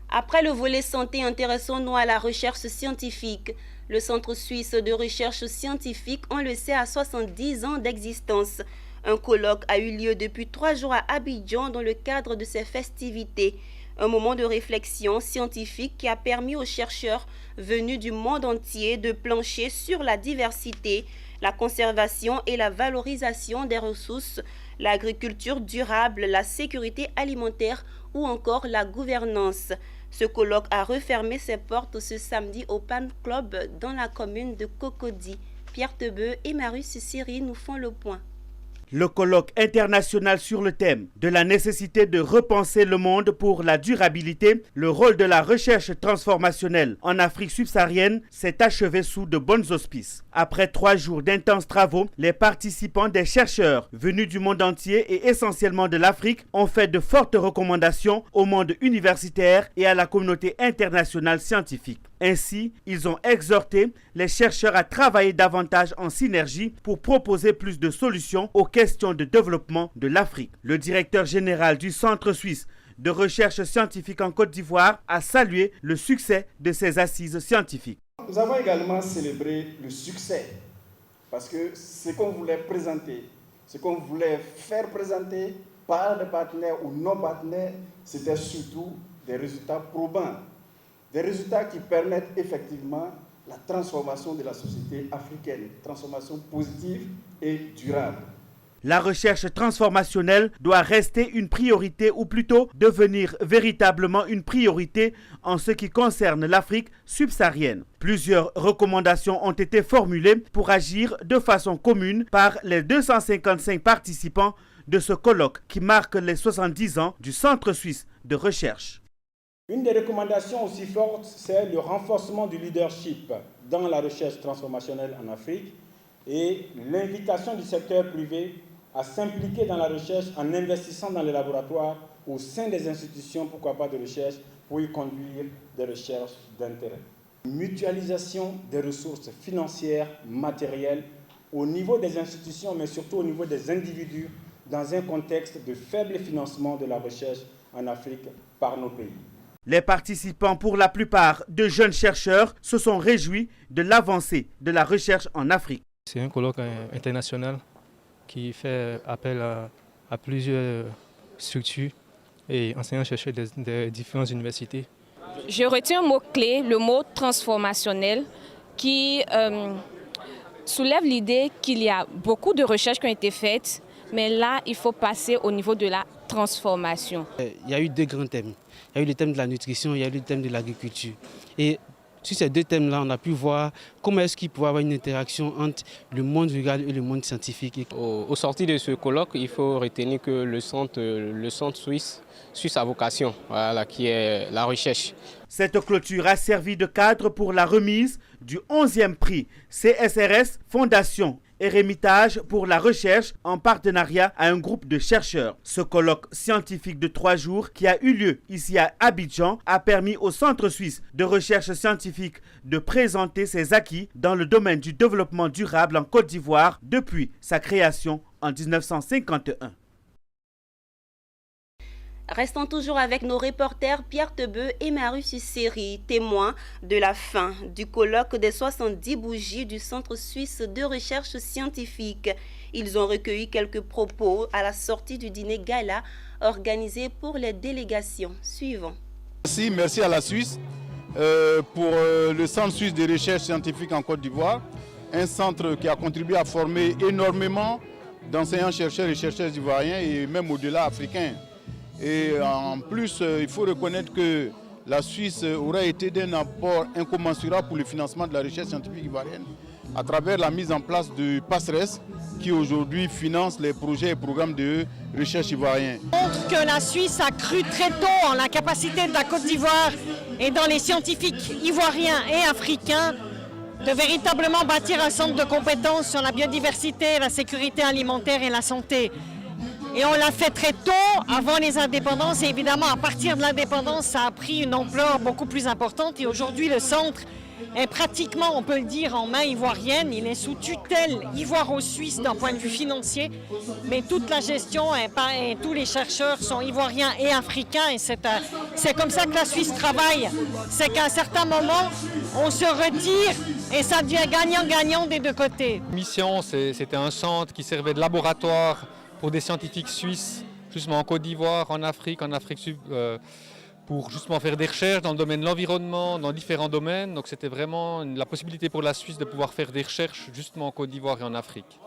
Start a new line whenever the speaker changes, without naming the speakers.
Après le volet santé, intéressons-nous à la recherche scientifique. Le Centre suisse de recherche scientifique, on le sait, a 70 ans d'existence. Un colloque a eu lieu depuis 3 jours à Abidjan dans le cadre de ces festivités. Un moment de réflexion scientifique qui a permis aux chercheurs venus du monde entier de plancher sur la diversité, la conservation et la valorisation des ressources, l'agriculture durable, la sécurité alimentaire ou encore la gouvernance. Ce colloque a refermé ses portes ce samedi au Pan Club dans la commune de Cocody. Pierre Tebeu et Marius Siri nous font le point.
Le colloque international sur le thème de la nécessité de repenser le monde pour la durabilité, le rôle de la recherche transformationnelle en Afrique subsaharienne s'est achevé sous de bons auspices. Après 3 jours d'intenses travaux, les participants des chercheurs venus du monde entier et essentiellement de l'Afrique ont fait de fortes recommandations au monde universitaire et à la communauté internationale scientifique. Ainsi, ils ont exhorté les chercheurs à travailler davantage en synergie pour proposer plus de solutions aux questions de développement de l'Afrique. Le directeur général du Centre suisse de recherche scientifique en Côte d'Ivoire a salué le succès de ces assises scientifiques.
Nous avons également célébré le succès parce que ce qu'on voulait présenter, ce qu'on voulait faire présenter par des partenaires ou non partenaires, c'était surtout des résultats probants. Des résultats qui permettent effectivement la transformation de la société africaine, transformation positive et durable.
La recherche transformationnelle doit rester une priorité ou plutôt devenir véritablement une priorité en ce qui concerne l'Afrique subsaharienne. Plusieurs recommandations ont été formulées pour agir de façon commune par les 255 participants de ce colloque qui marque les 70 ans du Centre suisse de recherche.
Une des recommandations aussi fortes, c'est le renforcement du leadership dans la recherche transformationnelle en Afrique et l'invitation du secteur privé à s'impliquer dans la recherche en investissant dans les laboratoires au sein des institutions, pourquoi pas de recherche, pour y conduire des recherches d'intérêt. Mutualisation des ressources financières, matérielles, au niveau des institutions, mais surtout au niveau des individus, dans un contexte de faible financement de la recherche en Afrique par nos pays.
Les participants, pour la plupart de jeunes chercheurs, se sont réjouis de l'avancée de la recherche en Afrique.
C'est un colloque international qui fait appel à plusieurs structures et enseignants-chercheurs des différentes universités.
Je retiens un mot-clé, le mot transformationnel, qui soulève l'idée qu'il y a beaucoup de recherches qui ont été faites, mais là, il faut passer au niveau de la transformation.
Il y a eu 2 grands thèmes. Il y a eu le thème de la nutrition, il y a eu le thème de l'agriculture. Et sur ces 2 thèmes-là, on a pu voir comment est-ce qu'il pouvait y avoir une interaction entre le monde rural et le monde scientifique.
Au sorti de ce colloque, il faut retenir que le centre suisse a vocation, voilà, qui est la recherche.
Cette clôture a servi de cadre pour la remise du 11e prix CSRS Fondation Eremitage pour la recherche en partenariat à un groupe de chercheurs. Ce colloque scientifique de 3 jours qui a eu lieu ici à Abidjan a permis au Centre suisse de recherche scientifique de présenter ses acquis dans le domaine du développement durable en Côte d'Ivoire depuis sa création en 1951.
Restons toujours avec nos reporters Pierre Tebeu et Marius Siri, témoins de la fin du colloque des 70 bougies du Centre suisse de recherche scientifique. Ils ont recueilli quelques propos à la sortie du dîner gala organisé pour les délégations. Suivons.
Merci à la Suisse pour le Centre suisse de recherche scientifique en Côte d'Ivoire, un centre qui a contribué à former énormément d'enseignants-chercheurs et chercheurs ivoiriens et même au-delà africains. Et en plus, il faut reconnaître que la Suisse aurait été d'un apport incommensurable pour le financement de la recherche scientifique ivoirienne à travers la mise en place de PASSERES qui aujourd'hui finance les projets et programmes de recherche ivoiriens.
Montre que la Suisse a cru très tôt en la capacité de la Côte d'Ivoire et dans les scientifiques ivoiriens et africains de véritablement bâtir un centre de compétences sur la biodiversité, la sécurité alimentaire et la santé. Et on l'a fait très tôt, avant les indépendances, et évidemment à partir de l'indépendance, ça a pris une ampleur beaucoup plus importante. Et aujourd'hui, le centre est pratiquement, on peut le dire, en main ivoirienne. Il est sous tutelle ivoiro-suisse d'un point de vue financier, mais toute la gestion et tous les chercheurs sont ivoiriens et africains. Et c'est comme ça que la Suisse travaille. C'est qu'à un certain moment, on se retire et ça devient gagnant-gagnant des deux côtés.
Mission, c'était un centre qui servait de laboratoire pour des scientifiques suisses, justement en Côte d'Ivoire, en Afrique sub, pour justement faire des recherches dans le domaine de l'environnement, dans différents domaines. Donc c'était vraiment la possibilité pour la Suisse de pouvoir faire des recherches justement en Côte d'Ivoire et en Afrique.